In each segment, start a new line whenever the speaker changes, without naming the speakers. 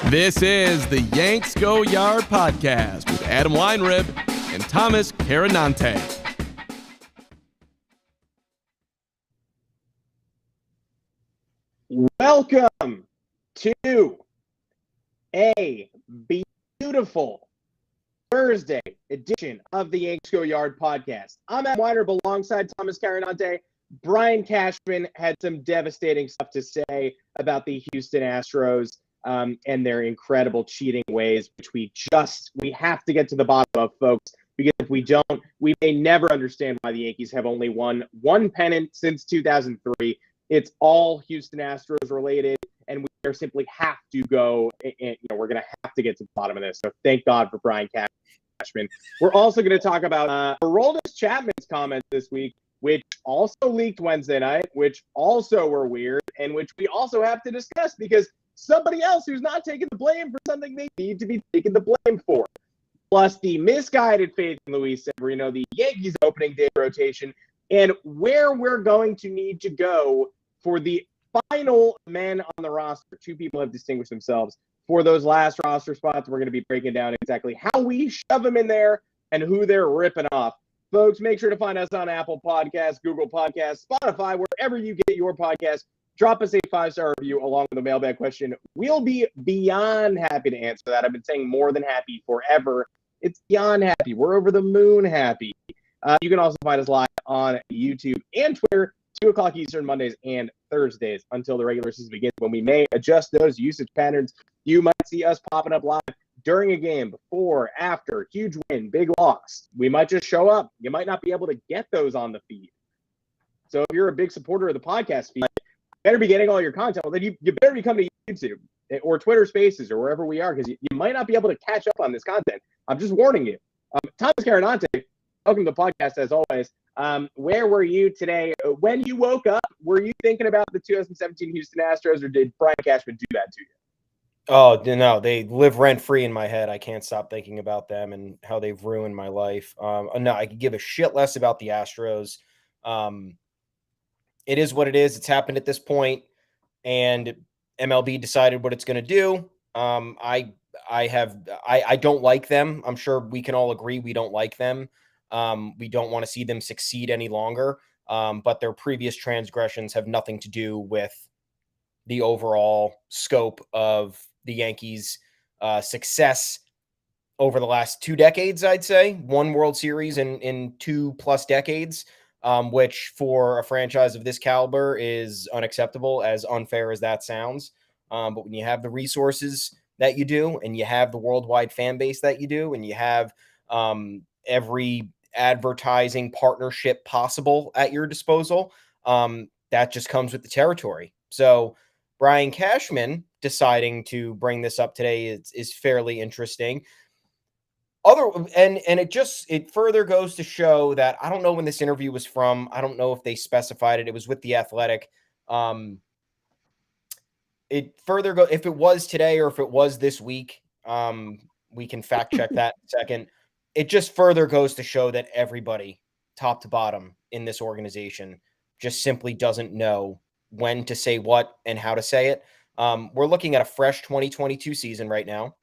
This is the Yanks Go Yard podcast with Adam Weinrib and Thomas Carinante.
Welcome to a beautiful Thursday edition of the Yanks Go Yard podcast. I'm Adam Weinrib alongside Thomas Carinante. Brian Cashman had some devastating stuff to say about the Houston Astros and their incredible cheating ways, which we have to get to the bottom of, folks, because if we don't, we may never understand why the Yankees have only won one pennant since 2003. It's all Houston Astros related, and we simply have to go, and we're going to have to get to the bottom of this. So thank God for Brian Cashman. We're also going to talk about Aroldis Chapman's comments this week, which also leaked Wednesday night, which also were weird, and which we also have to discuss because somebody else who's not taking the blame for something they need to be taking the blame for. Plus the misguided faith in Luis Severino, the Yankees opening day rotation, and where we're going to need to go for the final men on the roster. Two people have distinguished themselves for those last roster spots. We're going to be breaking down exactly how we shove them in there and who they're ripping off. Folks, make sure to find us on Apple Podcasts, Google Podcasts, Spotify, wherever you get your podcast. Drop us a 5-star review along with a mailbag question. We'll be beyond happy to answer that. I've been saying more than happy forever. It's beyond happy. We're over the moon happy. You can also find us live on YouTube and Twitter, 2 o'clock Eastern, Mondays and Thursdays until the regular season begins, when we may adjust those usage patterns. You might see us popping up live during a game, before, after, huge win, big loss. We might just show up. You might not be able to get those on the feed. So if you're a big supporter of the podcast feed, you better be getting all your content. Well, then you better be coming to YouTube or Twitter Spaces or wherever we are, because you might not be able to catch up on this content. I'm just warning you. Thomas Carinante, welcome to the podcast as always. Where were you today? When you woke up, were you thinking about the 2017 Houston Astros, or did Brian Cashman do that to you?
Oh, no, they live rent-free in my head. I can't stop thinking about them and how they've ruined my life. No, I could give a shit less about the Astros. It is what it is. It's happened at this point, and MLB decided what it's going to do. I don't like them. I'm sure we can all agree we don't like them. We don't want to see them succeed any longer. But their previous transgressions have nothing to do with the overall scope of the Yankees' success over the last 2 decades, I'd say. 1 World Series in 2+ decades, which for a franchise of this caliber is unacceptable, as unfair as that sounds. But when you have the resources that you do, and you have the worldwide fan base that you do, and you have every advertising partnership possible at your disposal, that just comes with the territory. So Brian Cashman deciding to bring this up today is fairly interesting. It further goes to show that I don't know when this interview was from. I don't know if they specified it. It was with The Athletic. If it was today or if it was this week, we can fact check that in a second. It just further goes to show that everybody, top to bottom in this organization, just simply doesn't know when to say what and how to say it. We're looking at a fresh 2022 season right now.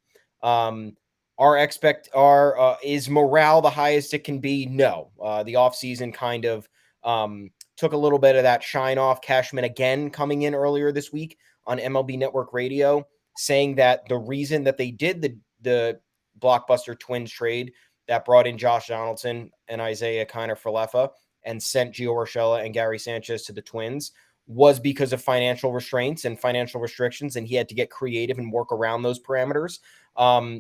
Is morale the highest it can be? No. The offseason kind of took a little bit of that shine off. Cashman again coming in earlier this week on MLB Network Radio, saying that the reason that they did the blockbuster Twins trade that brought in Josh Donaldson and Isaiah Kiner-Falefa and sent Gio Urshela and Gary Sanchez to the Twins was because of financial restraints and financial restrictions, and he had to get creative and work around those parameters.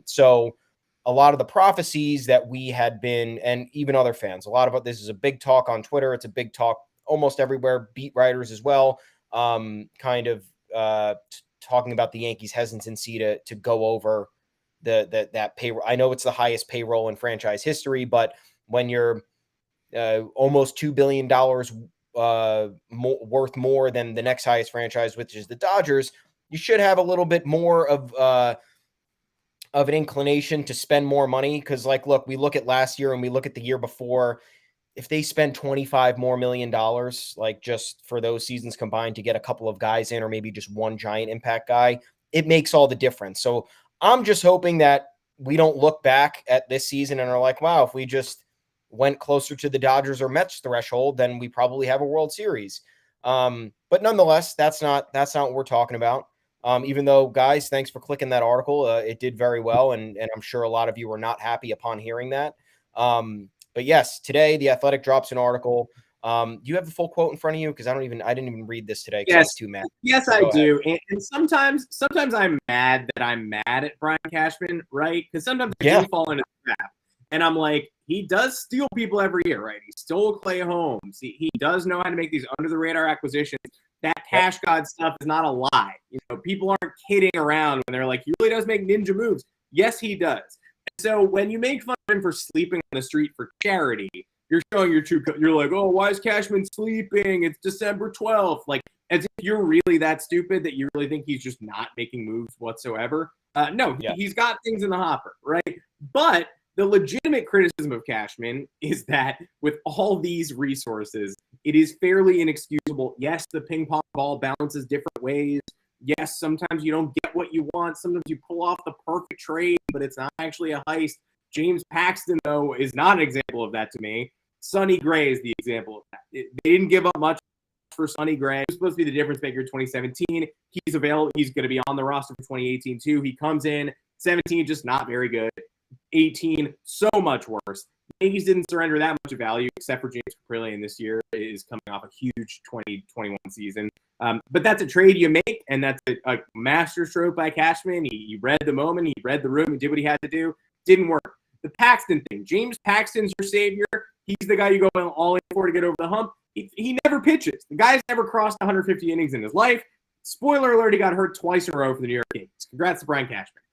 So a lot of the prophecies that we had been, and even other fans, a lot of this is a big talk on Twitter. It's a big talk almost everywhere, beat writers as well, talking about the Yankees' hesitancy to go over that payroll. I know it's the highest payroll in franchise history, but when you're almost $2 billion worth more than the next highest franchise, which is the Dodgers, you should have a little bit more of an inclination to spend more money. Because, look, we look at last year and we look at the year before. If they spend $25 million more, just for those seasons combined to get a couple of guys in, or maybe just one giant impact guy, it makes all the difference. So I'm just hoping that we don't look back at this season and are like, wow, if we just went closer to the Dodgers or Mets threshold, then we probably have a World Series. But nonetheless, that's not what we're talking about. Even though, guys, thanks for clicking that article. It did very well, and I'm sure a lot of you were not happy upon hearing that. But yes, today The Athletic drops an article. You have the full quote in front of you? Because I didn't even read this today because I was too mad.
Yes,
So
I do. And sometimes I'm mad that I'm mad at Brian Cashman, right? Because sometimes I do fall into the trap. And I'm like, he does steal people every year, right? He stole Clay Holmes. He does know how to make these under-the-radar acquisitions. That cash god stuff is not a lie. People aren't kidding around when they're like, he really does make ninja moves. Yes, he does. And so when you make fun of him for sleeping on the street for charity, you're showing you're like, oh, why is Cashman sleeping? It's December 12th. Like, as if you're really that stupid that you really think he's just not making moves whatsoever. No, he's got things in the hopper, right? But the legitimate criticism of Cashman is that with all these resources, it is fairly inexcusable. Yes, the ping pong ball bounces different ways. Yes, sometimes you don't get what you want. Sometimes you pull off the perfect trade, but it's not actually a heist. James Paxton, though, is not an example of that to me. Sonny Gray is the example of that. They didn't give up much for Sonny Gray. He was supposed to be the difference maker in 2017. He's available. He's going to be on the roster for 2018, too. He comes in. 17, just not very good. 18, so much worse. The Yankees didn't surrender that much value, except for James Caprillion this year is coming off a huge 2021 season. But that's a trade you make, and that's a masterstroke by Cashman. He read the moment. He read the room. He did what he had to do. Didn't work. The Paxton thing. James Paxton's your savior. He's the guy you go all in for to get over the hump. He never pitches. The guy's never crossed 150 innings in his life. Spoiler alert, he got hurt twice in a row for the New York Yankees. Congrats to Brian Cashman.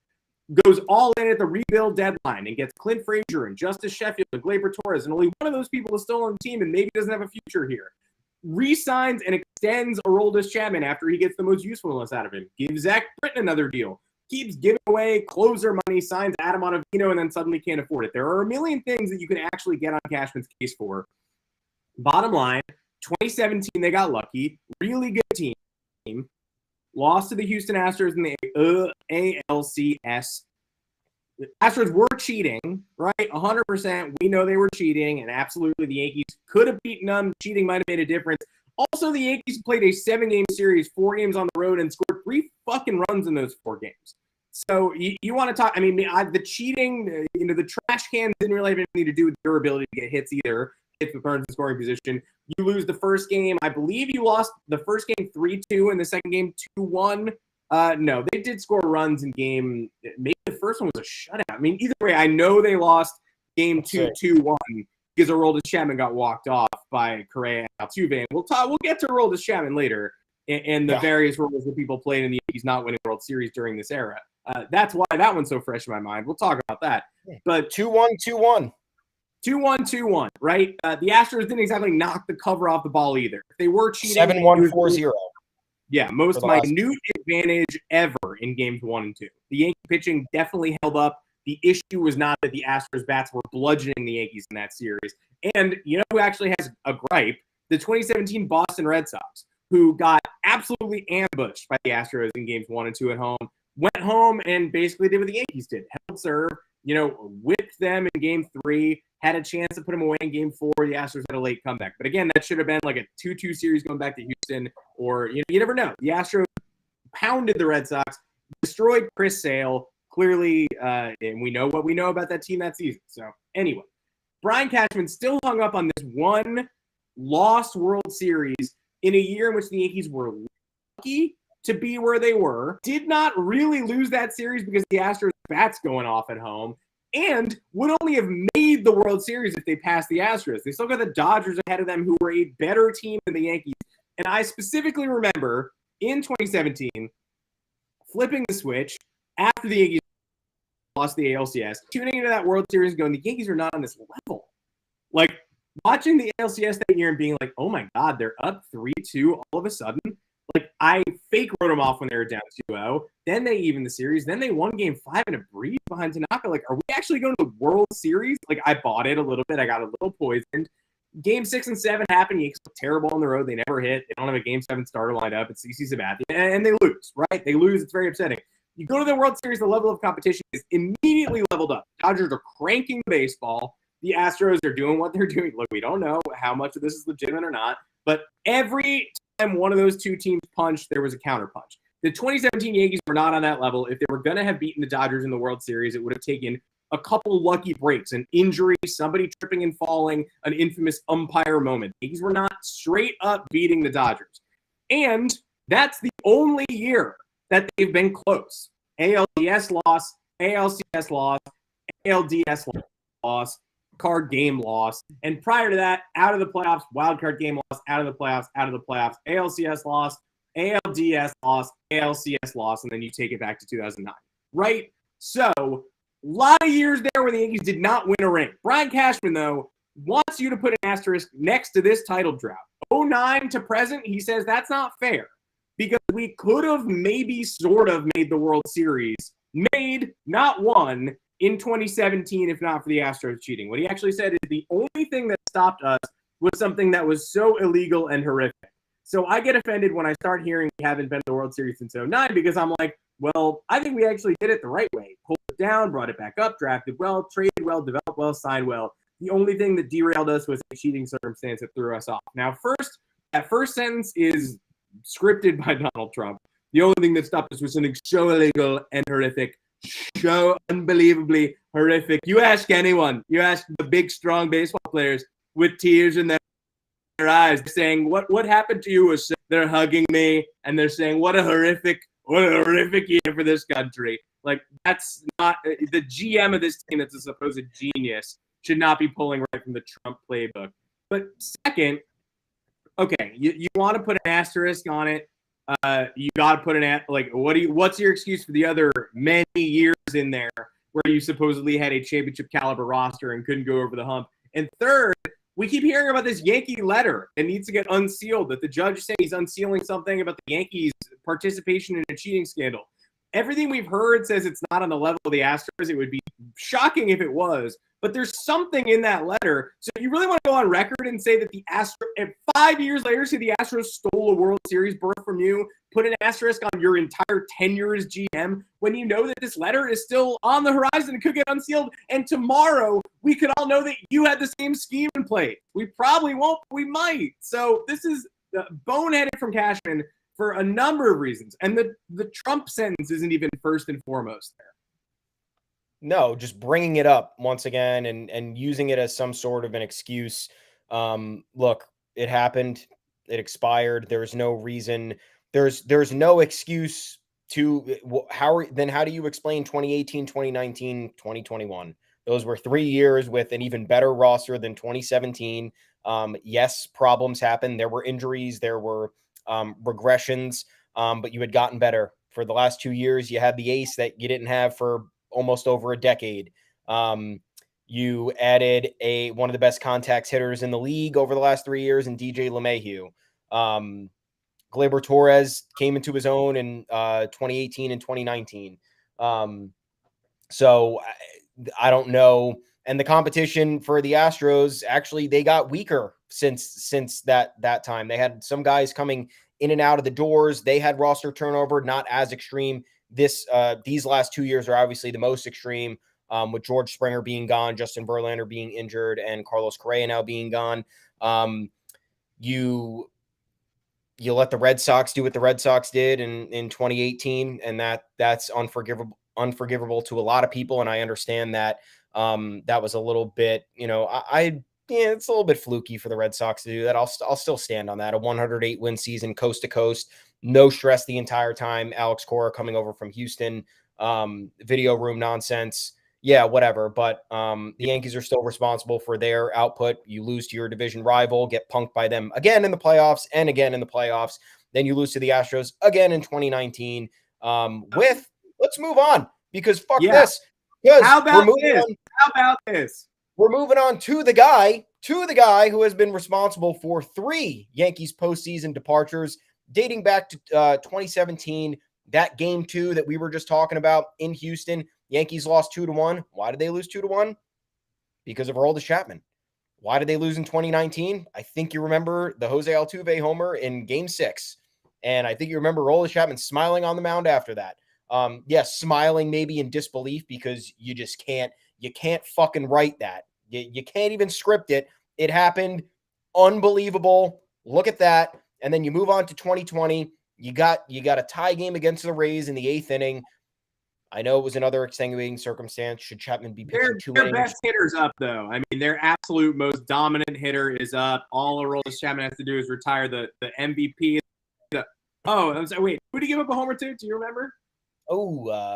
Goes all in at the rebuild deadline and gets Clint Frazier and Justice Sheffield and Gleyber Torres, and only one of those people is still on the team and maybe doesn't have a future here. Resigns and extends Aroldis Chapman after he gets the most usefulness out of him. Gives Zach Britton another deal. Keeps giving away closer money, signs Adam Ottavino, and then suddenly can't afford it. There are a million things that you can actually get on Cashman's case for. Bottom line, 2017, they got lucky. Really good team. Lost to the Houston Astros in the ALCS. The Astros were cheating, right? 100%. We know they were cheating, and absolutely the Yankees could have beaten them. Cheating might have made a difference. Also, the Yankees played a 7-game series, 4 games on the road, and scored 3 fucking runs in those 4 games. So you want to talk? I mean, the cheating, the trash cans didn't really have anything to do with your ability to get hits either. Hits with runners in scoring position. You lose the first game. I believe you lost the first game 3-2 and the second game 2-1. No, they did score runs in game. Maybe the first one was a shutout. I mean, either way, I know they lost game 2-1 because Aroldis Chapman got walked off by Correa and Altuve. We'll get to Aroldis Chapman later and the various roles that people played in the Yankees not winning World Series during this era. That's why that one's so fresh in my mind. We'll talk about that. But
2-1,
2-1, right? The Astros didn't exactly knock the cover off the ball either. If they were cheating.
7-1, 4-0.
Yeah, most minute advantage ever in games 1 and 2. The Yankee pitching definitely held up. The issue was not that the Astros bats were bludgeoning the Yankees in that series. And you know who actually has a gripe? The 2017 Boston Red Sox, who got absolutely ambushed by the Astros in games 1 and 2 at home. Went home and basically did what the Yankees did. Held serve, whipped them in game 3, had a chance to put them away in game 4. The Astros had a late comeback. But again, that should have been like a 2-2 series going back to Houston, or you never know. The Astros pounded the Red Sox, destroyed Chris Sale, clearly, and we know what we know about that team that season. So anyway, Brian Cashman still hung up on this one lost World Series in a year in which the Yankees were lucky to be where they were, did not really lose that series because the Astros bats going off at home, and would only have made the World Series if they passed the Astros. They still got the Dodgers ahead of them, who were a better team than the Yankees. And I specifically remember in 2017 flipping the switch after the Yankees lost the ALCS, tuning into that World Series and going, the Yankees are not on this level. Like, watching the ALCS that year and being like, oh my God, they're up 3-2 all of a sudden. Like, I fake wrote them off when they were down 2-0. Then they evened the series. Then they won game 5 in a breeze behind Tanaka. Like, are we actually going to the World Series? Like, I bought it a little bit. I got a little poisoned. Game 6 and 7 happen. Yankees look terrible on the road. They never hit. They don't have a Game 7 starter lined up. It's CC Sabathia, and they lose, right? They lose. It's very upsetting. You go to the World Series, the level of competition is immediately leveled up. Dodgers are cranking the baseball. The Astros are doing what they're doing. Look, we don't know how much of this is legitimate or not, but every time one of those two teams punched, there was a counterpunch. The 2017 Yankees were not on that level. If they were going to have beaten the Dodgers in the World Series, it would have taken a couple lucky breaks, an injury, somebody tripping and falling, an infamous umpire moment. The Yankees were not straight up beating the Dodgers. And that's the only year that they've been close. ALDS loss, ALCS loss, ALDS loss, card game loss. And prior to that, out of the playoffs, wild card game loss, out of the playoffs, ALCS loss, ALDS loss, ALCS loss, and then you take it back to 2009, right? So a lot of years there where the Yankees did not win a ring. Brian Cashman, though, wants you to put an asterisk next to this title drought. 2009 to present, he says that's not fair because we could have maybe sort of made the World Series, made, not won, in 2017 if not for the Astros cheating. What he actually said is the only thing that stopped us was something that was so illegal and horrific. So I get offended when I start hearing we haven't been to the World Series since 2009 because I'm like, well, I think we actually did it the right way. Pulled it down, brought it back up, drafted well, traded well, developed well, signed well. The only thing that derailed us was a cheating circumstance that threw us off. Now, that first sentence is scripted by Donald Trump. The only thing that stopped us was something so illegal and horrific, so unbelievably horrific. You ask anyone, you ask the big, strong baseball players with tears in their eyes, saying, what happened to you? Was they're hugging me and they're saying, what a horrific year for this country. Like, that's not the GM of this team that's a supposed genius should not be pulling right from the Trump playbook. But second, okay, you want to put an asterisk on it. You got to put what's your excuse for the other many years in there where you supposedly had a championship caliber roster and couldn't go over the hump? And third, we keep hearing about this Yankee letter that needs to get unsealed, that the judge said he's unsealing something about the Yankees' participation in a cheating scandal. Everything we've heard says it's not on the level of the Astros. It would be shocking if it was, but there's something in that letter. So you really want to go on record and say that the Astros, 5 years later, say the Astros stole a World Series berth from you, put an asterisk on your entire tenure as GM, when you know that this letter is still on the horizon and could get unsealed, and tomorrow we could all know that you had the same scheme in play. We probably won't, but we might. So this is boneheaded from Cashman for a number of reasons. And the Trump sentence isn't even first and foremost there.
No, just bringing it up once again and using it as some sort of an excuse. Look, it happened. It expired. There's no reason. There's no excuse to how do you explain 2018, 2019, 2021? Those were 3 years with an even better roster than 2017. Yes, problems happened. There were injuries. There were regressions, but you had gotten better. For the last 2 years, you had the ace that you didn't have for almost over a decade. You added one of the best contacts hitters in the league over the last 3 years in DJ LeMahieu. Gleyber Torres came into his own in 2018 and 2019. So I don't know. And the competition for the Astros, actually, they got weaker since that time. They had some guys coming in and out of the doors. They had roster turnover, not as extreme. These last 2 years are obviously the most extreme, with George Springer being gone, Justin Verlander being injured, and Carlos Correa now being gone. You let the Red Sox do what the Red Sox did in 2018, and that's unforgivable to a lot of people. And I understand that that was a little bit, it's a little bit fluky for the Red Sox to do that. I'll still stand on that. A 108 win season, coast to coast, no stress the entire time. Alex Cora coming over from Houston, video room nonsense. Yeah, whatever. But the Yankees are still responsible for their output. You lose to your division rival, get punked by them again in the playoffs and again in the playoffs. Then you lose to the Astros again in 2019. Let's move on because fuck this.
How about this?
We're moving on to the guy who has been responsible for 3 Yankees postseason departures dating back to 2017. That game 2 that we were just talking about in Houston, Yankees lost 2-1. Why did they lose 2-1? Because of Aroldis Chapman. Why did they lose in 2019? I think you remember the Jose Altuve homer in Game 6. And I think you remember Aroldis Chapman smiling on the mound after that. Yes, smiling maybe in disbelief because you can't fucking write that. You can't even script it. It happened. Unbelievable. Look at that. And then you move on to 2020. You got a tie game against the Rays in the 8th inning. I know it was another extenuating circumstance. Should Chapman be pitching 2 innings?
Their best hitter's up, though. I mean, their absolute most dominant hitter is up. All Aroldis Chapman has to do is retire the MVP. I'm sorry, wait, who did he give up a homer to? Do you remember?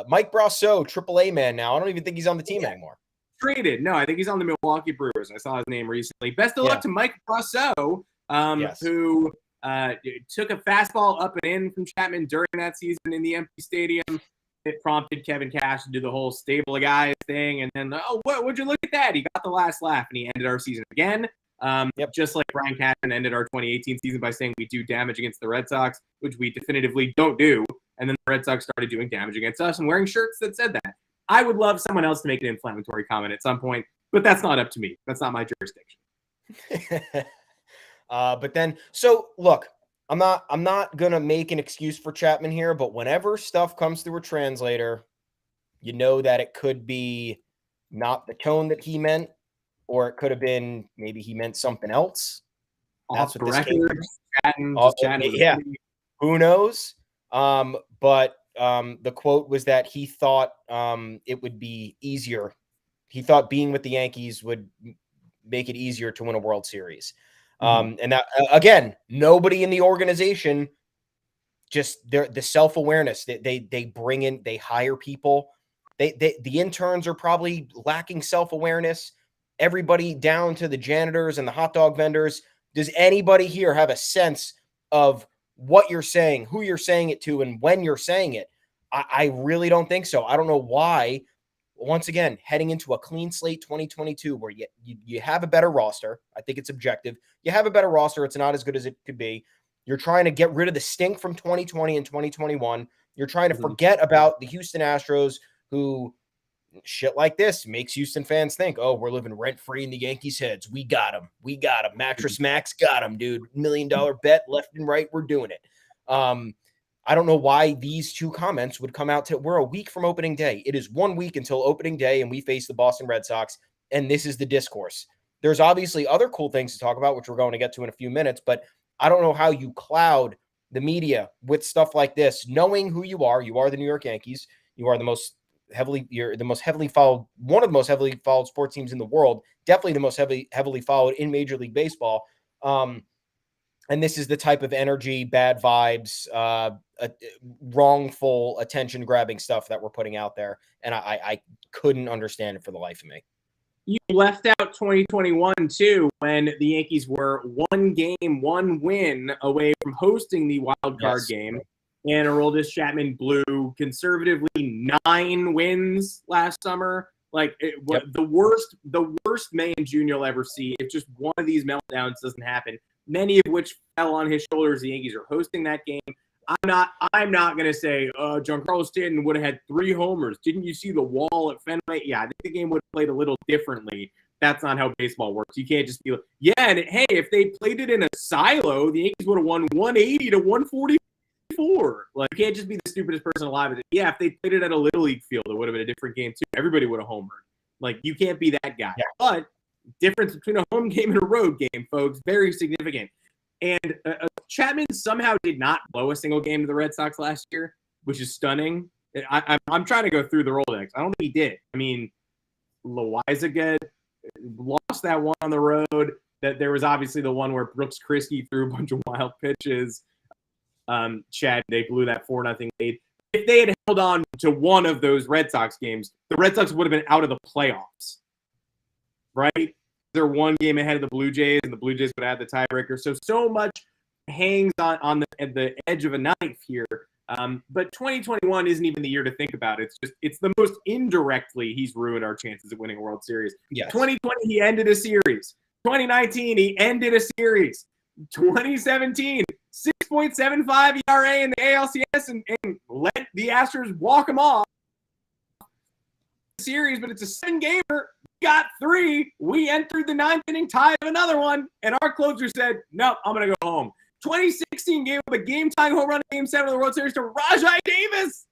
Mike Brasso, AAA man now. I don't even think he's on the team anymore.
Traded. No, I think he's on the Milwaukee Brewers. I saw his name recently. Best of luck to Mike Brasso, who took a fastball up and in from Chapman during that season in the empty stadium. It prompted Kevin Cash to do the whole stable of guys thing. And then, would you look at that? He got the last laugh, and he ended our season again. Just like Brian Cashman ended our 2018 season by saying we do damage against the Red Sox, which we definitively don't do. And then the Red Sox started doing damage against us and wearing shirts that said that. I would love someone else to make an inflammatory comment at some point, but that's not up to me. That's not my jurisdiction.
But then, so look, I'm not going to make an excuse for Chapman here, but whenever stuff comes through a translator, you know that it could be not the tone that he meant, or it could have been maybe he meant something else. That's what this chatting. Yeah. Who knows? But the quote was that he thought it would be easier. He thought being with the Yankees would make it easier to win a World Series. And that, again, nobody in the organization, just the self-awareness that they bring in, they hire people. The interns are probably lacking self-awareness. Everybody down to the janitors and the hot dog vendors. Does anybody here have a sense of what you're saying, who you're saying it to, and when you're saying it? I really don't think so. I don't know why. Once again, heading into a clean slate 2022 where you have a better roster. I think it's objective. You have a better roster. It's not as good as it could be. You're trying to get rid of the stink from 2020 and 2021. You're trying to forget about the Houston Astros, who shit like this makes Houston fans think, oh, we're living rent-free in the Yankees' heads. We got them. We got them. Mattress Max got them, dude. $1 million bet left and right. We're doing it. I don't know why these two comments would come out. We're a week from opening day. It is 1 week until opening day, and we face the Boston Red Sox, and this is the discourse. There's obviously other cool things to talk about, which we're going to get to in a few minutes, but I don't know how you cloud the media with stuff like this, knowing who you are. You are the New York Yankees. You are you're the most heavily followed, one of the most heavily followed sports teams in the world, definitely the most heavily followed in Major League Baseball. And this is the type of energy, bad vibes, wrongful attention-grabbing stuff that we're putting out there. And I couldn't understand it for the life of me.
You left out 2021, too, when the Yankees were 1 game, 1 win away from hosting the wild card game. And Aroldis Chapman blew conservatively 9 wins last summer. Like the worst May and June you'll ever see. If just one of these meltdowns doesn't happen, many of which fell on his shoulders. The Yankees are hosting that game. I'm not going to say Giancarlo Stanton would have had 3 homers. Didn't you see the wall at Fenway? Yeah, I think the game would have played a little differently. That's not how baseball works. You can't just be like, yeah, and hey, if they played it in a silo, the Yankees would have won 180 to 144. Like, you can't just be the stupidest person alive. Yeah, if they played it at a Little League field, it would have been a different game too. Everybody would have homered. Like, you can't be that guy. Yeah. But difference between a home game and a road game, folks, very significant. And Chapman somehow did not blow a single game to the Red Sox last year, which is stunning. I'm trying to go through the Rolodex. I don't think he did. I mean, Loizaga lost that one on the road. That there was obviously the one where Brooks Kriske threw a bunch of wild pitches. Chad, they blew that 4-0 lead. If they had held on to one of those Red Sox games, the Red Sox would have been out of the playoffs, right? They're 1 game ahead of the Blue Jays, and the Blue Jays would have the tiebreaker. So much hangs on the edge of a knife here. But 2021 isn't even the year to think about it. It's the most indirectly he's ruined our chances of winning a World Series. Yes. 2020, he ended a series. 2019, he ended a series. 2017, 6.75 ERA in the ALCS and let the Astros walk him off the series, but it's a 7-gamer. got 3. We entered the 9th inning, tied another one, and our closer said, "No, I'm going to go home." 2016 gave up a game-tying home run in Game 7 of the World Series to Rajai Davis.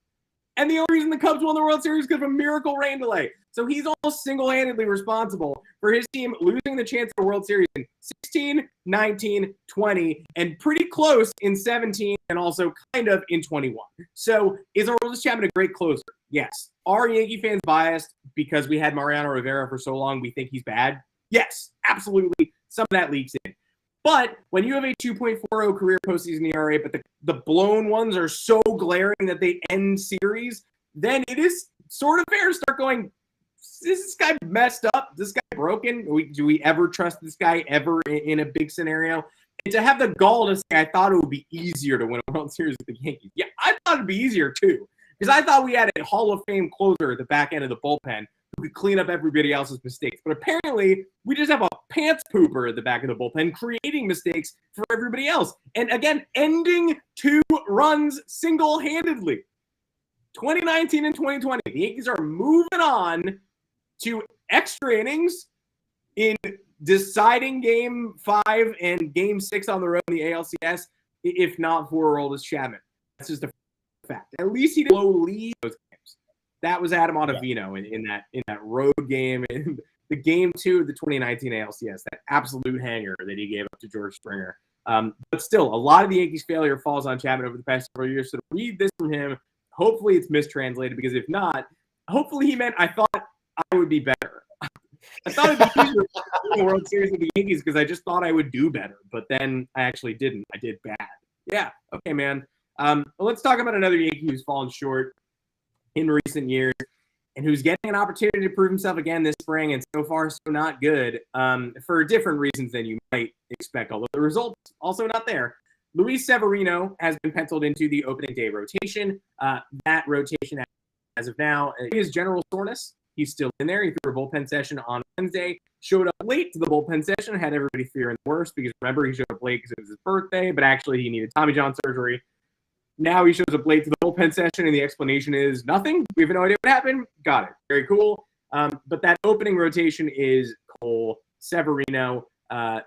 And the only reason the Cubs won the World Series is because of a miracle rain delay. So he's almost single-handedly responsible for his team losing the chance at the World Series in 16, 19, 20, and pretty close in 17, and also kind of in 21. So is Aroldis Chapman a great closer? Yes. Are Yankee fans biased because we had Mariano Rivera for so long we think he's bad? Yes, absolutely. Some of that leaks in. But when you have a 2.40 career postseason ERA, but the blown ones are so glaring that they end series, then it is sort of fair to start going, is this guy messed up? Is this guy broken? Do we ever trust this guy ever in a big scenario? And to have the gall to say, I thought it would be easier to win a World Series with the Yankees. Yeah, I thought it'd be easier too. Because I thought we had a Hall of Fame closer at the back end of the bullpen who could clean up everybody else's mistakes. But apparently, we just have a pants pooper at the back of the bullpen creating mistakes for everybody else. And again, ending 2 runs single-handedly. 2019 and 2020, the Yankees are moving on to extra innings in deciding Game 5 and Game 6 on the road in the ALCS, if not for Aroldis Chapman. That's just a fact. At least he didn't lead those games. That was Adam Ottavino in that road game in the Game 2 of the 2019 ALCS, that absolute hanger that he gave up to George Springer. But still, a lot of the Yankees' failure falls on Chapman over the past several years. So to read this from him, hopefully it's mistranslated, because if not, hopefully he meant I thought I would be better. I thought it'd be easier to win the World Series with the Yankees because I just thought I would do better. But then I actually didn't. I did bad. Yeah. Okay, man. Let's talk about another Yankee who's fallen short in recent years and who's getting an opportunity to prove himself again this spring, and so far so not good, for different reasons than you might expect, although the results also not there. Luis Severino has been penciled into the opening day rotation. That rotation, as of now, is general soreness. He's still in there. He threw a bullpen session on Wednesday, showed up late to the bullpen session, had everybody fearing the worst because, remember, he showed up late because it was his birthday, but actually he needed Tommy John surgery. Now he shows up late to the bullpen session, and the explanation is nothing. We have no idea what happened. Got it. Very cool. But that opening rotation is Cole, Severino,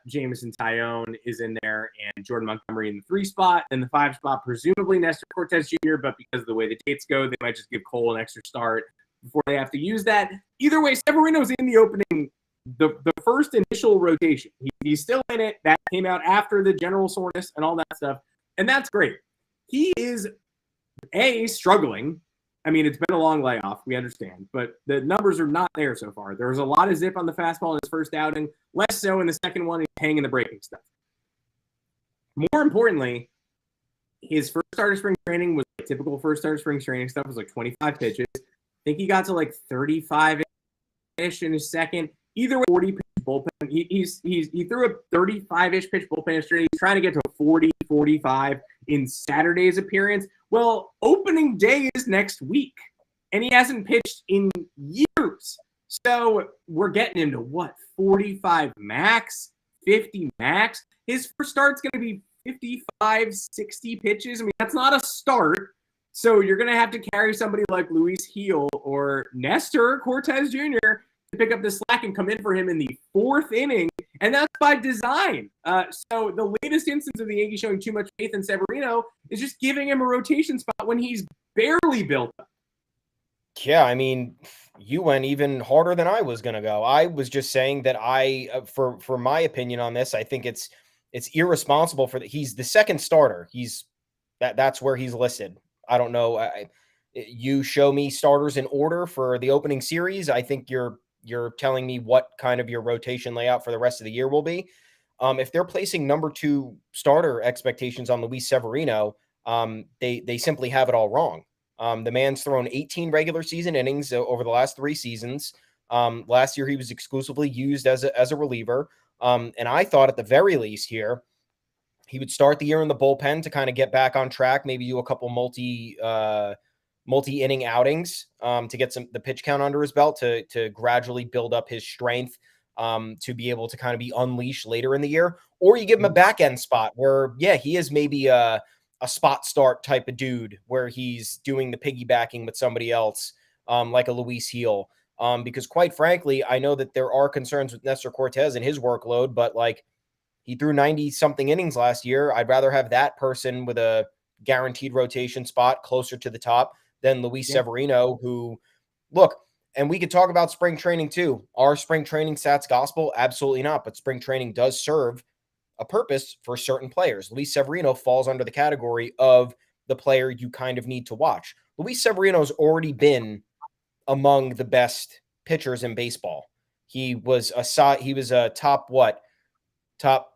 Jameson Tyone is in there, and Jordan Montgomery in the 3 spot. And the 5 spot, presumably Nestor Cortez Jr., but because of the way the dates go, they might just give Cole an extra start before they have to use that. Either way, Severino's in the opening, the first initial rotation. He's still in it. That came out after the general soreness and all that stuff, and that's great. He is, struggling. I mean, it's been a long layoff, we understand, but the numbers are not there so far. There was a lot of zip on the fastball in his first outing, less so in the second one. He's hanging the breaking stuff. More importantly, his first start of spring training was like typical first start of spring training stuff. It was like 25 pitches. I think he got to like 35-ish in his second. Either way, 40 pitch bullpen. He threw a 35-ish pitch bullpen yesterday. He's trying to get to 40, 45 in Saturday's appearance. Well, opening day is next week, and he hasn't pitched in years. So we're getting him to what, 45 max, 50 max? His first start's going to be 55, 60 pitches. I mean, that's not a start. So you're going to have to carry somebody like Luis Heel or Nestor Cortez Jr. to pick up the slack and come in for him in the 4th inning, and that's by design. So the latest instance of the Yankees showing too much faith in Severino is just giving him a rotation spot when he's barely built up.
Yeah, I mean, you went even harder than I was going to go. I was just saying that for my opinion on this, I think it's irresponsible he's the second starter. That's where he's listed. I don't know. You show me starters in order for the opening series. I think you're telling me what kind of your rotation layout for the rest of the year will be. If they're placing number 2 starter expectations on Luis Severino, they simply have it all wrong. The man's thrown 18 regular season innings over the last 3 seasons. Last year, he was exclusively used as a reliever. And I thought at the very least here, he would start the year in the bullpen to kind of get back on track, maybe do a couple multi-inning outings to get the pitch count under his belt to gradually build up his strength to be able to kind of be unleashed later in the year. Or you give him a back end spot where, he is maybe a spot start type of dude where he's doing the piggybacking with somebody else, like a Luis Heel. Because quite frankly, I know that there are concerns with Nestor Cortez and his workload, but like he threw 90-something innings last year. I'd rather have that person with a guaranteed rotation spot closer to the top than Luis Severino, who, look, and we could talk about spring training too. Are spring training stats gospel? Absolutely not. But spring training does serve a purpose for certain players. Luis Severino falls under the category of the player you kind of need to watch. Luis Severino's already been among the best pitchers in baseball. He was a top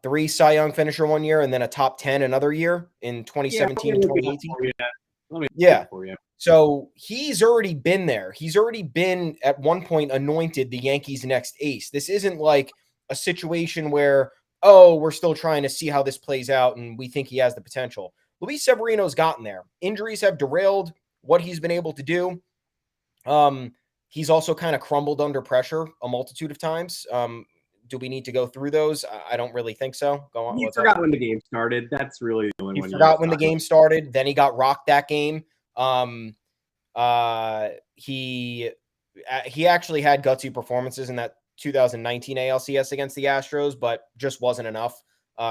3 Cy Young finisher one year, and then a top 10 another year in 2017 and 2018. Yeah. So he's already been there. He's already been at one point anointed the Yankees' next ace. This isn't like a situation where, oh, we're still trying to see how this plays out and we think he has the potential. Luis Severino's gotten there. Injuries have derailed what he's been able to do. He's also kind of crumbled under pressure a multitude of times. Do we need to go through those? I don't really think so. Go on.
He forgot when the game started. That's really the only one.
He forgot when the game started. Then he got rocked that game. He actually had gutsy performances in that 2019 ALCS against the Astros, but just wasn't enough.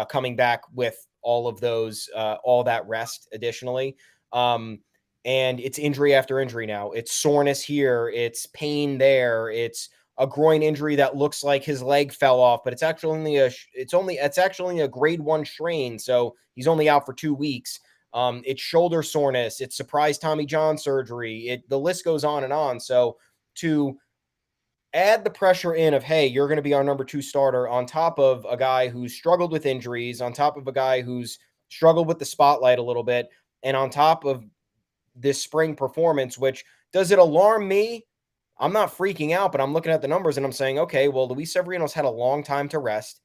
Coming back with all of those, all that rest additionally. And it's injury after injury now. It's soreness here. It's pain there. It's a groin injury that looks like his leg fell off, but it's actually a grade 1 strain. So he's only out for 2 weeks. It's shoulder soreness. It's surprise Tommy John surgery. The list goes on and on. So to add the pressure in of, hey, you're going to be our number 2 starter on top of a guy who's struggled with injuries, on top of a guy who's struggled with the spotlight a little bit, and on top of this spring performance, which does it alarm me? I'm not freaking out, but I'm looking at the numbers and I'm saying, okay, well, Luis Severino's had a long time to rest.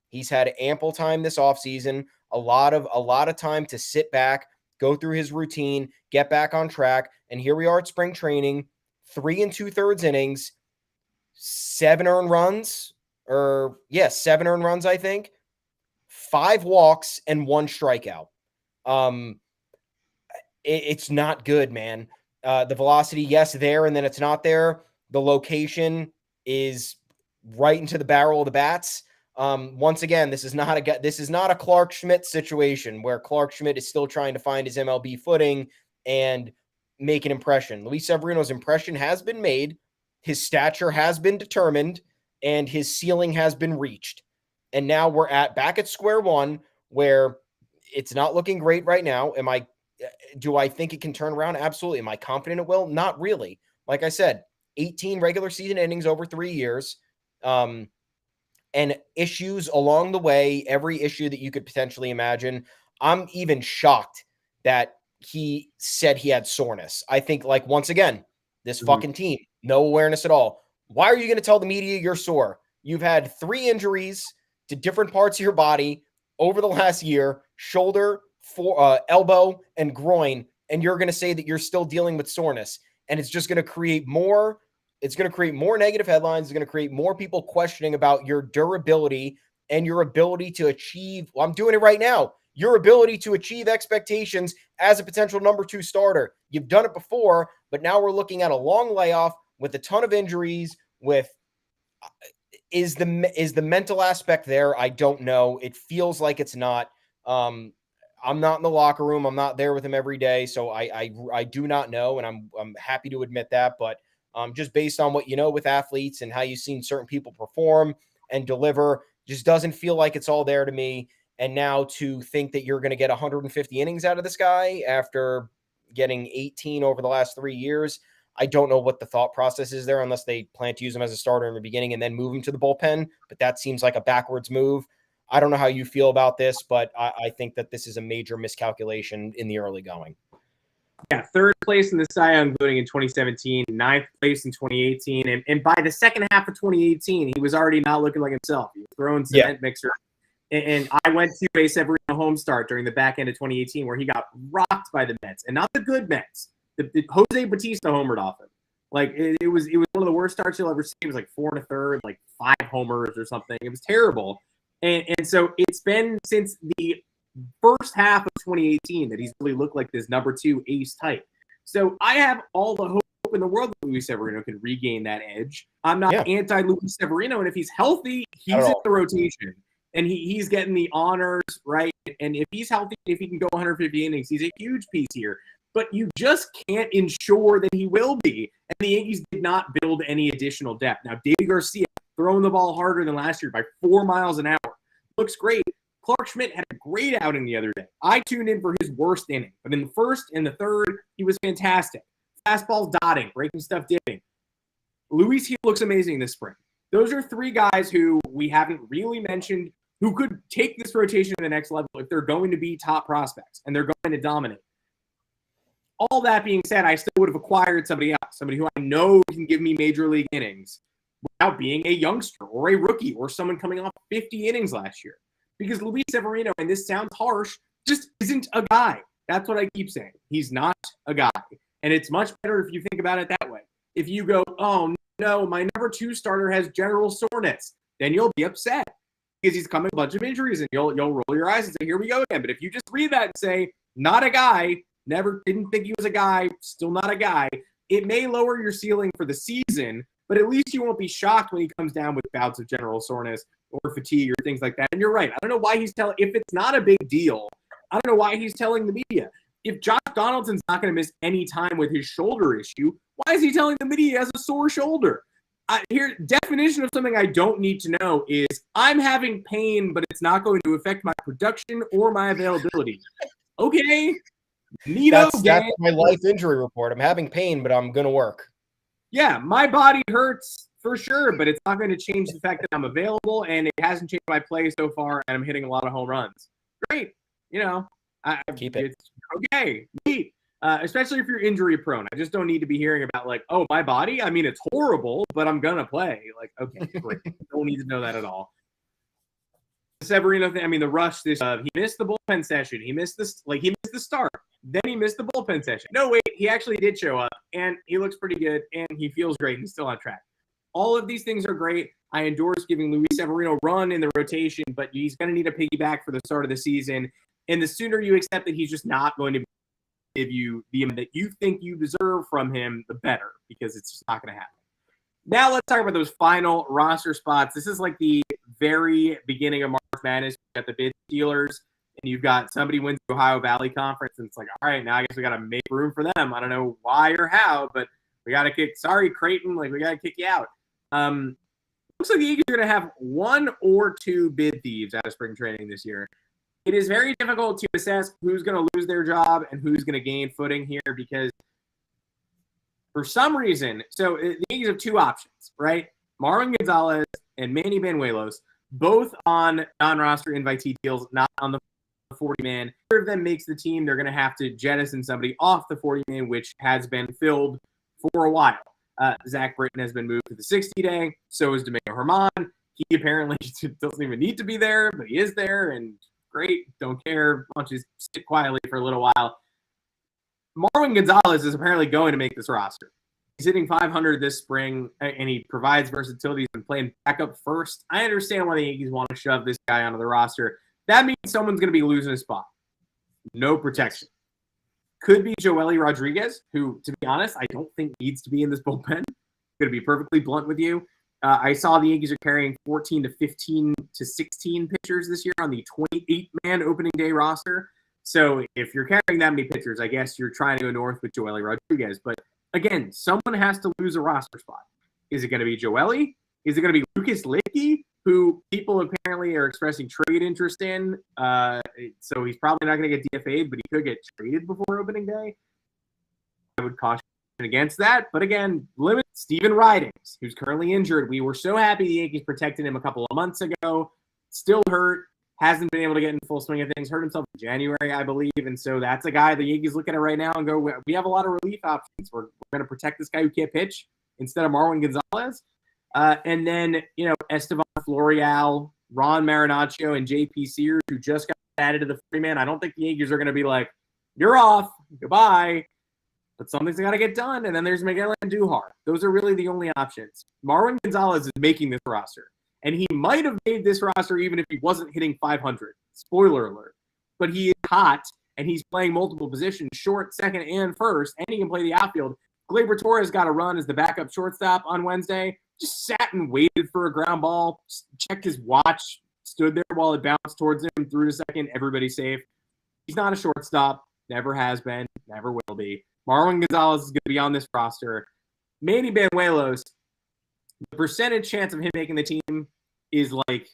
He's had ample time this offseason, a lot of time to sit back, go through his routine, get back on track. And here we are at spring training, 3 2/3 innings, 7 earned runs, I think, 5 walks and 1 strikeout. It's not good, man. The velocity, yes, there, and then it's not there. The location is right into the barrel of the bats. Once again, this is not a Clark Schmidt situation where Clark Schmidt is still trying to find his MLB footing and make an impression. Luis Severino's impression has been made, his stature has been determined, and his ceiling has been reached. And now we're back at square one where it's not looking great right now. Do I think it can turn around? Absolutely. Am I confident it will? Not really. Like I said, 18 regular season innings over 3 years. And issues along the way, every issue that you could potentially imagine. I'm even shocked that he said he had soreness. I think, like, once again, this fucking team, no awareness at all. Why are you going to tell the media you're sore? You've had 3 injuries to different parts of your body over the last year, shoulder, elbow, and groin, and you're going to say that you're still dealing with soreness. And it's just going to create more. It's going to create more negative headlines. It's going to create more people questioning about your durability and your ability to achieve. Well, I'm doing it right now. Your ability to achieve expectations as a potential number 2 starter. You've done it before, but now we're looking at a long layoff with a ton of injuries. Is the mental aspect there? I don't know. It feels like it's not. I'm not in the locker room. I'm not there with him every day, so I do not know, and I'm happy to admit that. But just based on what you know with athletes and how you've seen certain people perform and deliver, just doesn't feel like it's all there to me. And now to think that you're going to get 150 innings out of this guy after getting 18 over the last 3 years, I don't know what the thought process is there, unless they plan to use him as a starter in the beginning and then move him to the bullpen. But that seems like a backwards move. I don't know how you feel about this, but I think that this is a major miscalculation in the early going.
Yeah, 3rd place in the Cy Young voting in 2017, 9th place in 2018. And by the second half of 2018, he was already not looking like himself. He was throwing cement mixer. And I went to a Severino home start during the back end of 2018 where he got rocked by the Mets, and not the good Mets. The Jose Bautista homered off him. Like, it was one of the worst starts you'll ever see. It was like 4 1/3, like 5 homers or something. It was terrible. And so it's been since the first half of 2018 that he's really looked like this number 2 ace type. So I have all the hope hope in the world that Luis Severino can regain that edge. I'm not anti-Luis Severino, and if he's healthy, he's in the rotation. And he's getting the honors, right? And if he's healthy, if he can go 150 innings, he's a huge piece here. But you just can't ensure that he will be. And the Yankees did not build any additional depth. Now, David Garcia throwing the ball harder than last year by 4 miles an hour. Looks great. Clark Schmidt had a great outing the other day. I tuned in for his worst inning. But in the first and the third, he was fantastic. Fastballs dotting, breaking stuff, dipping. Luis, he looks amazing this spring. Those are 3 guys who we haven't really mentioned who could take this rotation to the next level if they're going to be top prospects and they're going to dominate. All that being said, I still would have acquired somebody else, somebody who I know can give me major league innings without being a youngster or a rookie or someone coming off 50 innings last year. Because Luis Severino, and this sounds harsh, just isn't a guy. That's what I keep saying. He's not a guy. And it's much better if you think about it that way. If you go, oh, no, my number 2 starter has general soreness, then you'll be upset. Because he's coming a bunch of injuries, and you'll roll your eyes and say, here we go again. But if you just read that and say, not a guy, never didn't think he was a guy, still not a guy, it may lower your ceiling for the season, but at least you won't be shocked when he comes down with bouts of general soreness or fatigue or things like that. And you're right. I don't know why he's telling, if it's not a big deal, I don't know why he's telling the media. If Josh Donaldson's not going to miss any time with his shoulder issue, why is he telling the media he has a sore shoulder? Here, definition of something I don't need to know is I'm having pain, but it's not going to affect my production or my availability. Okay.
That's my life injury report. I'm having pain, but I'm going to work.
Yeah, my body hurts for sure, but it's not going to change the fact that I'm available, and it hasn't changed my play so far, and I'm hitting a lot of home runs. Great.
Keep it.
It's okay. Neat. Especially if you're injury prone. I just don't need to be hearing about oh, my body. I mean, it's horrible, but I'm gonna play. Okay, great. Don't need to know that at all. The Severino thing. I mean, the rush. He missed the bullpen session. He missed this. He missed the start. Then he missed the bullpen session. No, wait. He actually did show up, and he looks pretty good, and he feels great. He's still on track. All of these things are great. I endorse giving Luis Severino a run in the rotation, but he's gonna need a piggyback for the start of the season. And the sooner you accept that he's just not going to give you the amount that you think you deserve from him, the better, because it's just not going to happen. Now let's talk about those final roster spots. This is like the very beginning of March Madness. You've got the bid dealers, and you've got somebody wins the Ohio Valley Conference, and it's all right, now I guess we got to make room for them. I don't know why or how, but we got to kick. Sorry, Creighton, we got to kick you out. Looks like the Yankees are going to have 1 or 2 bid thieves out of spring training this year. It is very difficult to assess who's going to lose their job and who's going to gain footing here because for some reason, so the Yankees have 2 options, right? Marwin Gonzalez and Manny Banuelos, both on non-roster invitee deals, not on the 40-man. Either of them makes the team, they're going to have to jettison somebody off the 40-man, which has been filled for a while. Zach Britton has been moved to the 60-day. So is Domingo Germán. He apparently doesn't even need to be there, but he is there, and great, don't care. Why don't you sit quietly for a little while? Marwin Gonzalez is apparently going to make this roster. He's hitting .500 this spring, and he provides versatility. He's been playing backup first. I understand why the Yankees want to shove this guy onto the roster. That means someone's going to be losing a spot. No protection. Could be Joely Rodriguez, who, to be honest, I don't think needs to be in this bullpen. Going to be perfectly blunt with you. I saw the Yankees are carrying 14 to 15 to 16 pitchers this year on the 28-man opening day roster. So if you're carrying that many pitchers, I guess you're trying to go north with Joely Rodriguez. But again, someone has to lose a roster spot. Is it going to be Joely? Is it going to be Lucas Licky, who people apparently are expressing trade interest in? So he's probably not going to get DFA'd, but he could get traded before opening day. I would caution against that. But again, limit Steven Ridings, who's currently injured. We were so happy the Yankees protected him a couple of months ago. Still hurt. Hasn't been able to get in full swing of things. Hurt himself in January, I believe. And so that's a guy the Yankees look at it right now and go, we have a lot of relief options. We're going to protect this guy who can't pitch instead of Marwin Gonzalez. And then, Estevan Florial, Ron Marinaccio, and JP Sears, who just got added to the 40-man. I don't think the Yankees are going to be like, you're off. Goodbye. But something's got to get done. And then there's Miguel Andujar. Those are really the only options. Marwin Gonzalez is making this roster. And he might have made this roster even if he wasn't hitting 500. Spoiler alert. But he is hot, and he's playing multiple positions, short, second, and first, and he can play the outfield. Gleyber Torres got a run as the backup shortstop on Wednesday. Just sat and waited for a ground ball, checked his watch, stood there while it bounced towards him, threw to second, everybody's safe. He's not a shortstop, never has been, never will be. Marwin Gonzalez is going to be on this roster. Manny Banuelos, the percentage chance of him making the team is like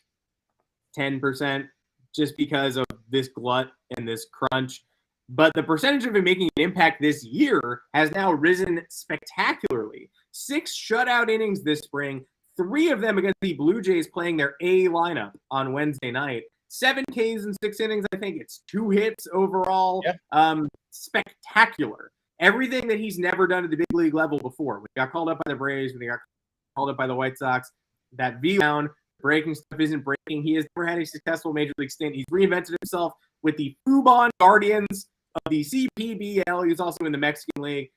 10% just because of this glut and this crunch. But the percentage of him making an impact this year has now risen spectacularly. 6 shutout innings this spring, 3 of them against the Blue Jays playing their A lineup on Wednesday night. 7 Ks in 6 innings. I think it's 2 hits overall. Yeah. Spectacular. Everything that he's never done at the big league level before. When he got called up by the Braves, when he got called up by the White Sox, that V-down, breaking stuff isn't breaking. He has never had a successful major league stint. He's reinvented himself with the Fubon Guardians of the CPBL. He was also in the Mexican League.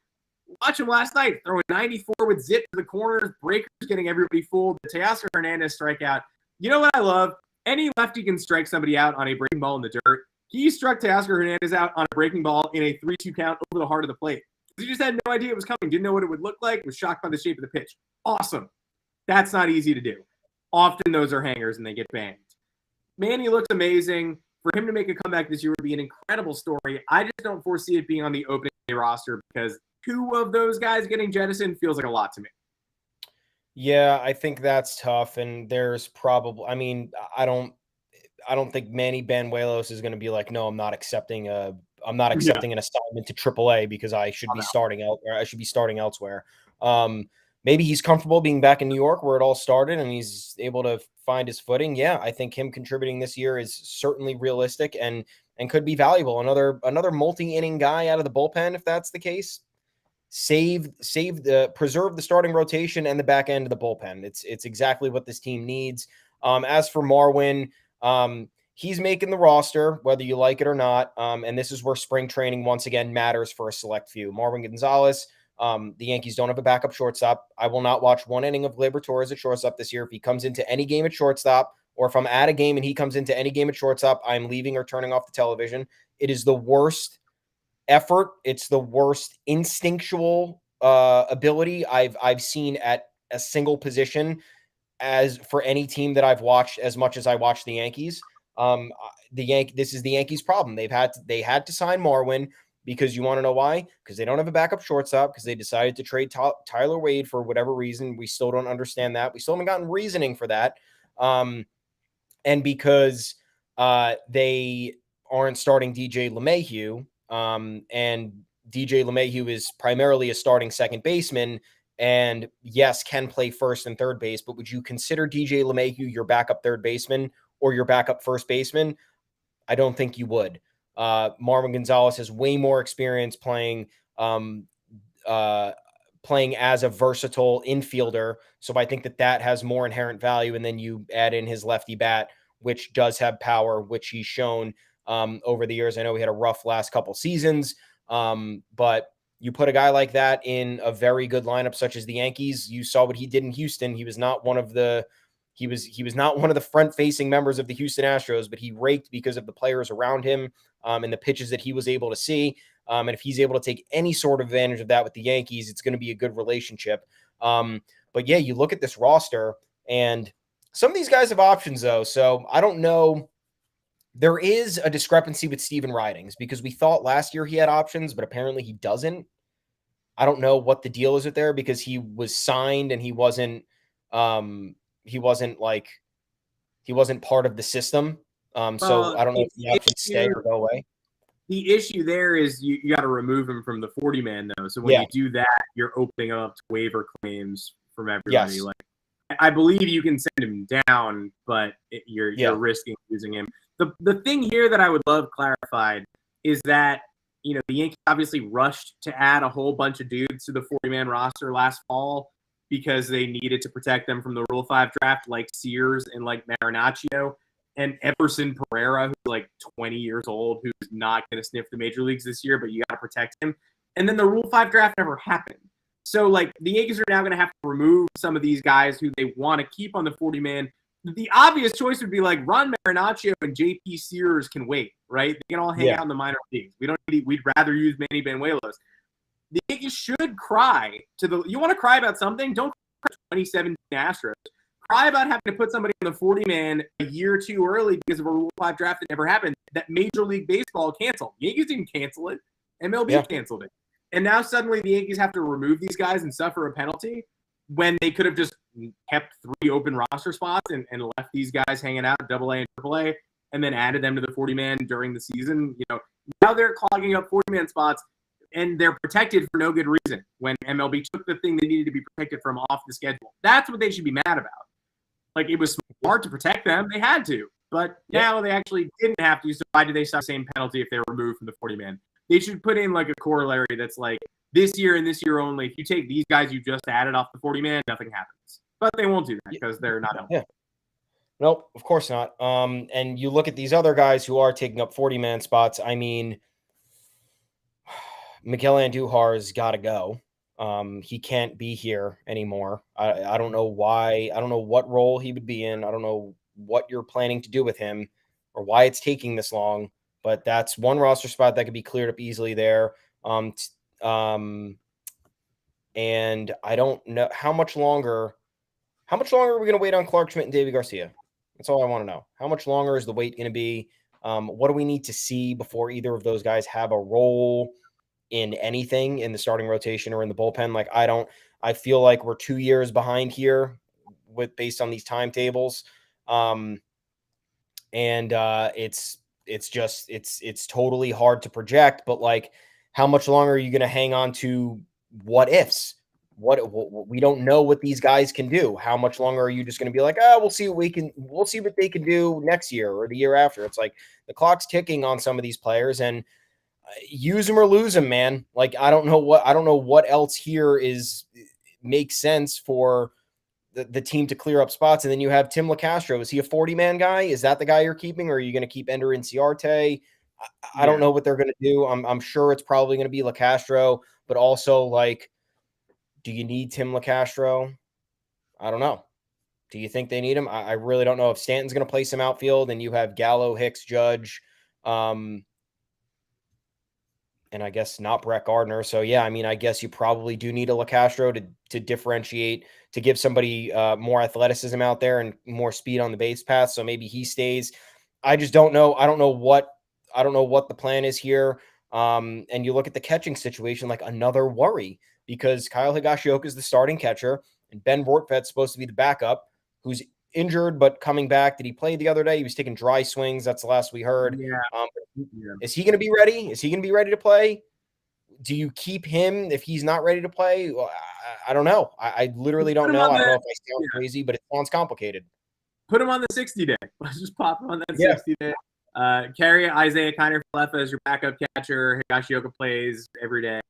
Watch him last night, throwing 94 with zip to the corners, breakers getting everybody fooled. The Teoscar Hernandez strikeout. You know what I love? Any lefty can strike somebody out on a breaking ball in the dirt. He struck Teoscar Hernandez out on a breaking ball in a 3-2 count over the heart of the plate. He just had no idea it was coming, didn't know what it would look like, was shocked by the shape of the pitch. Awesome. That's not easy to do. Often those are hangers and they get banged. Manny looks amazing. For him to make a comeback this year would be an incredible story. I just don't foresee it being on the opening day roster because 2 of those guys getting jettisoned feels like a lot to me.
Yeah, I think that's tough. And there's probably, I don't think Manny Banuelos is going to be like, no, I'm not accepting an assignment to AAA because I should be starting out, or I should be starting elsewhere. Maybe he's comfortable being back in New York where it all started and he's able to find his footing. Yeah, I think him contributing this year is certainly realistic and could be valuable. Another multi-inning guy out of the bullpen, if that's the case. Preserve the starting rotation and the back end of the bullpen. It's exactly what this team needs. As for Marwin, he's making the roster, whether you like it or not. And this is where spring training once again matters for a select few. Marwin Gonzalez, the Yankees don't have a backup shortstop. I will not watch 1 inning of Gleyber Torres at shortstop this year. If he comes into any game at shortstop, or if I'm at a game and he comes into any game at shortstop, I'm leaving or turning off the television. It is the worst effort. It's the worst instinctual ability I've seen at a single position as for any team that I've watched as much as I watch the Yankees. This is the Yankees' problem. They had to sign Marwin because you want to know why? Because they don't have a backup shortstop because they decided to trade Tyler Wade for whatever reason. We still don't understand that. We still haven't gotten reasoning for that. And because they aren't starting DJ LeMahieu, and DJ LeMahieu is primarily a starting second baseman and yes, can play first and third base, but would you consider DJ LeMahieu your backup third baseman or your backup first baseman? I don't think you would. Marwin Gonzalez has way more experience playing as a versatile infielder. So I think that has more inherent value. And then you add in his lefty bat, which does have power, which he's shown over the years. I know he had a rough last couple seasons, but you put a guy like that in a very good lineup, such as the Yankees. You saw what he did in Houston. He was not one of the front-facing members of the Houston Astros, but he raked because of the players around him and the pitches that he was able to see. And if he's able to take any sort of advantage of that with the Yankees, it's going to be a good relationship. But yeah, you look at this roster, and some of these guys have options, though. So I don't know. There is a discrepancy with Steven Ridings because we thought last year he had options, but apparently he doesn't. I don't know what the deal is with there because he was signed and he wasn't part of the system. So I don't know if the options stay or go away.
The issue there is you got to remove him from the 40-man, though. So when you do that, you're opening up to waiver claims from everybody.
Yes.
Like, I believe you can send him down, but you're risking losing him. The thing here that I would love clarified is that, the Yankees obviously rushed to add a whole bunch of dudes to the 40-man roster last fall because they needed to protect them from the Rule 5 draft, like Sears and like Marinaccio and Everson Pereira, who's like 20 years old, who's not going to sniff the major leagues this year, but you got to protect him. And then the Rule 5 draft never happened. So, like, the Yankees are now going to have to remove some of these guys who they want to keep on the 40-man. The obvious choice would be, like, Ron Marinaccio and J.P. Sears can wait, right? They can all hang out in the minor leagues. We'd rather use Manny Banuelos. the Yankees should cry to the. You want to cry about something? Don't cry about 2017 Astros. Cry about having to put somebody on the 40-man a year too early because of a Rule 5 draft that never happened. That Major League Baseball canceled. Yankees didn't cancel it. MLB canceled it. And now suddenly the Yankees have to remove these guys and suffer a penalty when they could have just kept 3 open roster spots and left these guys hanging out at AA and AAA and then added them to the 40-man during the season. Now they're clogging up 40-man spots and they're protected for no good reason when MLB took the thing they needed to be protected from off the schedule. That's what they should be mad about. Like, it was smart to protect them. They had to. But now they actually didn't have to, so why do they suffer the same penalty if they were removed from the 40-man? They should put in, like, a corollary that's like, this year and this year only, if you take these guys you just added off the 40-man, nothing happens. But they won't do that because they're not eligible.
Yeah. Nope, of course not. And you look at these other guys who are taking up 40-man spots. I mean, Miguel Andujar's got to go. He can't be here anymore. I don't know why. I don't know what role he would be in. I don't know what you're planning to do with him or why it's taking this long. But that's one roster spot that could be cleared up easily there. And I don't know how much longer are we going to wait on Clark Schmidt and David Garcia? That's all I want to know. How much longer is the wait going to be? What do we need to see before either of those guys have a role in anything in the starting rotation or in the bullpen? Like, I feel like we're 2 years behind here based on these timetables. It's totally hard to project, but like, how much longer are you going to hang on to what ifs? We don't know what these guys can do. How much longer are you just going to be like, we'll see what they can do next year or the year after? It's like the clock's ticking on some of these players, and use them or lose them, man. Like, I don't know what else here makes sense for the team to clear up spots. And then you have Tim LaCastro. Is he a 40-man guy? Is that the guy you're keeping, or are you going to keep Ender Inciarte? I don't know what they're going to do. I'm sure it's probably going to be LaCastro, but also, like, do you need Tim LaCastro? I don't know. Do you think they need him? I really don't know. If Stanton's going to play some outfield and you have Gallo, Hicks, Judge, and I guess not Brett Gardner. So, yeah, I mean, I guess you probably do need a LaCastro to differentiate, to give somebody more athleticism out there and more speed on the base path. So maybe he stays. I just don't know. I don't know what the plan is here. And you look at the catching situation, like another worry, because Kyle Higashioka is the starting catcher and Ben Rortvedt's supposed to be the backup, who's injured but coming back. Did he play the other day? He was taking dry swings. That's the last we heard. Is he going to be ready? Is he going to be ready to play? Do you keep him if he's not ready to play? Well, I don't know. I literally don't know. I don't know if I sound crazy, but it sounds complicated.
Put him on the 60-day. Let's just pop him on that 60-day. Carry Isaiah Kiner-Falefa as your backup catcher. Higashioka plays every day.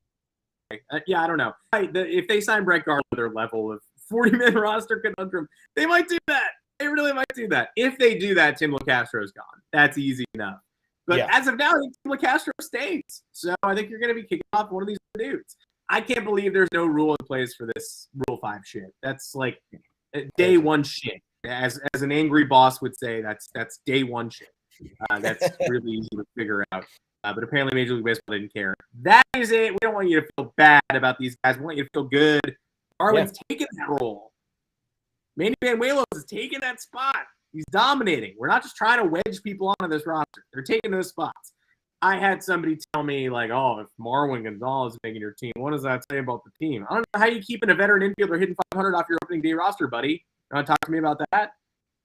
I don't know. If they sign Brett Gardner, their level of 40-man roster conundrum, they might do that. They really might do that. If they do that, Tim LaCastro's gone. That's easy enough. But as of now, I think Tim LaCastro stays. So I think you're going to be kicking off one of these dudes. I can't believe there's no rule in place for this Rule 5 shit. That's like day one shit. As an angry boss would say, that's day one shit. That's really easy to figure out. But apparently Major League Baseball didn't care. That is it. We don't want you to feel bad about these guys. We want you to feel good. Marwin's taking that role. Manny Banuelos is taking that spot. He's dominating. We're not just trying to wedge people onto this roster. They're taking those spots. I had somebody tell me, like, if Marwin Gonzalez is making your team, what does that say about the team? I don't know how you keeping a veteran infielder hitting 500 off your opening day roster, buddy. You want to talk to me about that?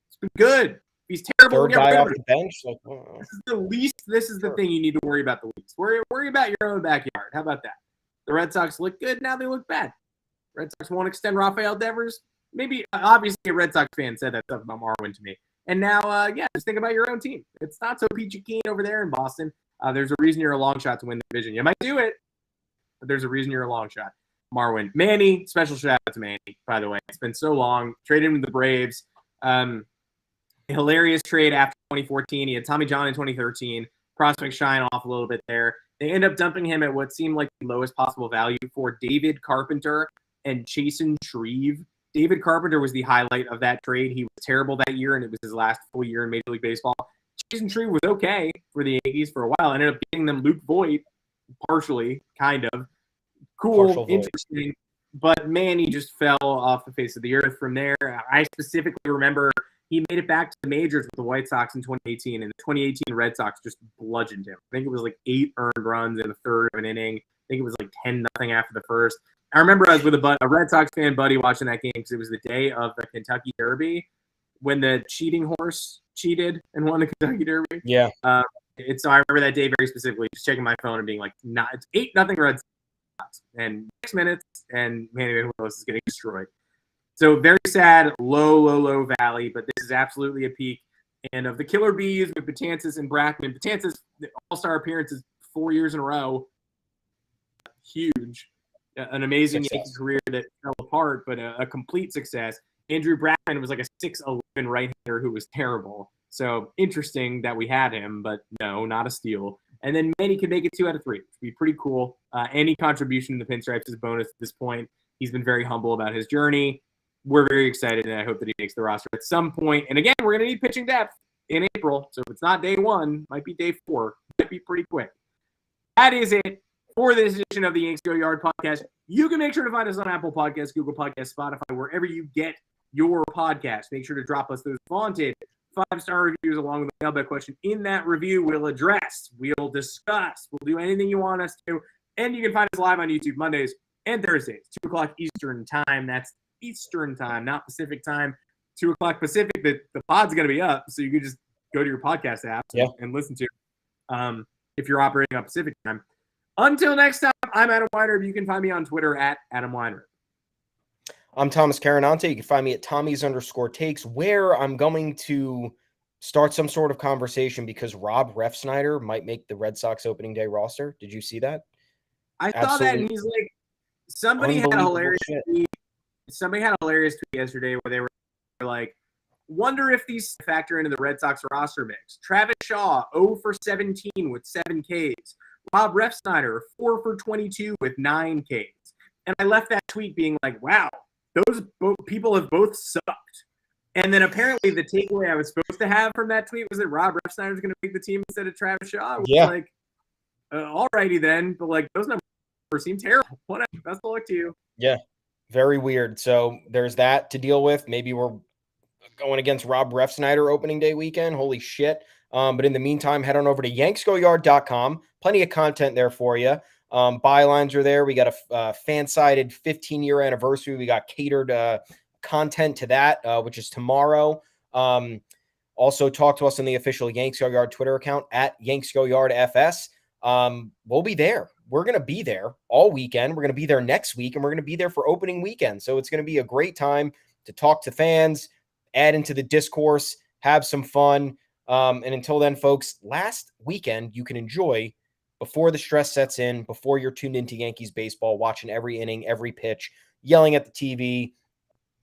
It's been good. He's terrible.
Third guy off the bench. Like,
this is the least. This is the thing you need to worry about the least. Worry about your own backyard. How about that? The Red Sox look good. Now they look bad. Red Sox won't extend Rafael Devers. Maybe, obviously, a Red Sox fan said that stuff about Marwin to me. And now, just think about your own team. It's not so peachy keen over there in Boston. There's a reason you're a long shot to win the division. You might do it, but there's a reason you're a long shot. Marwin. Manny, special shout out to Manny, by the way. It's been so long. Traded him to the Braves. Hilarious trade after 2014. He had Tommy John in 2013. Prospects shine off a little bit there. They end up dumping him at what seemed like the lowest possible value for David Carpenter and Chasen Shreve. David Carpenter was the highlight of that trade. He was terrible that year, and it was his last full year in Major League Baseball. Chasen Shreve was okay for the Yankees for a while. Ended up getting them Luke Voigt, partially, kind of. Cool, interesting. But Manny just fell off the face of the earth from there. I specifically remember he made it back to the majors with the White Sox in 2018, and the 2018 Red Sox just bludgeoned him. I think it was like 8 earned runs in the third of an inning. I think it was like 10-0 after the first. I remember I was with a Red Sox fan buddy watching that game because it was the day of the Kentucky Derby when the cheating horse cheated and won the Kentucky Derby.
Yeah.
So I remember that day very specifically, just checking my phone and being like, it's 8-0 Red Sox. And 6 minutes, and Manny Banuelos is getting destroyed. So very sad, low valley, but this is absolutely a peak. And of the killer bees with Betances and Brackman, Betances all-star appearances 4 years in a row, huge. An amazing Yankee career that fell apart, but a complete success. Andrew Brackman was like a 6'11" right-hander who was terrible. So interesting that we had him, but no, not a steal. And then Manny could make it 2 out of 3. It'd be pretty cool. Any contribution to the Pinstripes is a bonus at this point. He's been very humble about his journey. We're very excited, and I hope that he makes the roster at some point. And again, we're going to need pitching depth in April. So if it's not day 1, might be day 4. Might be pretty quick. That is it for this edition of the Yanks Go Yard podcast. You can make sure to find us on Apple Podcasts, Google Podcasts, Spotify, wherever you get your podcast. Make sure to drop us those vaunted 5-star reviews along with the mailbag question. In that review, we'll address, we'll discuss, we'll do anything you want us to. And you can find us live on YouTube Mondays and Thursdays, 2 o'clock Eastern time. That's Eastern time, not Pacific time. 2 o'clock Pacific, the pod's going to be up, so you can just go to your podcast app and listen to it if you're operating on Pacific time. Until next time, I'm Adam Weiner. You can find me on Twitter at Adam Weiner.
I'm Thomas Carinante. You can find me at Tommy's_takes, where I'm going to start some sort of conversation because Rob Refsnyder might make the Red Sox opening day roster. Did you see that?
I saw that, and he's like, somebody had a hilarious tweet. Somebody had a hilarious tweet yesterday where they were like, wonder if these factor into the Red Sox roster mix. Travis Shaw, 0 for 17 with 7 Ks. Rob Refsnyder, 4 for 22 with 9 Ks. And I left that tweet being like, wow, those people have both sucked. And then apparently the takeaway I was supposed to have from that tweet was that Rob Refsnyder is going to make the team instead of Travis Shaw.
Yeah.
Like, all righty then. But, like, those numbers seem terrible. Whatever. Best of luck to you.
Yeah. Very weird. So there's that to deal with. Maybe we're going against Rob Refsnyder opening day weekend. Holy shit. But in the meantime, head on over to yanksgoyard.com. Plenty of content there for you. Bylines are there. We got a fan-sided 15-year anniversary. We got catered content to that, which is tomorrow. Also, talk to us on the official Yanks Go Yard Twitter account at YanksGoYardFS. We'll be there. We're going to be there all weekend. We're going to be there next week, and we're going to be there for opening weekend. So it's going to be a great time to talk to fans, add into the discourse, have some fun. And until then, folks, last weekend you can enjoy before the stress sets in, before you're tuned into Yankees baseball, watching every inning, every pitch, yelling at the TV,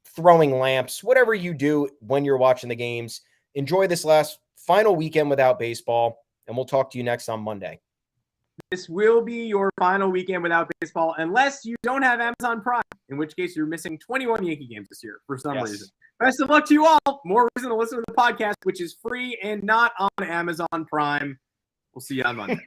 throwing lamps, whatever you do when you're watching the games. Enjoy this last final weekend without baseball, and we'll talk to you next on Monday.
This will be your final weekend without baseball, unless you don't have Amazon Prime, in which case you're missing 21 Yankee games this year for some reason. Best of luck to you all. More reason to listen to the podcast, which is free and not on Amazon Prime. We'll see you on Monday.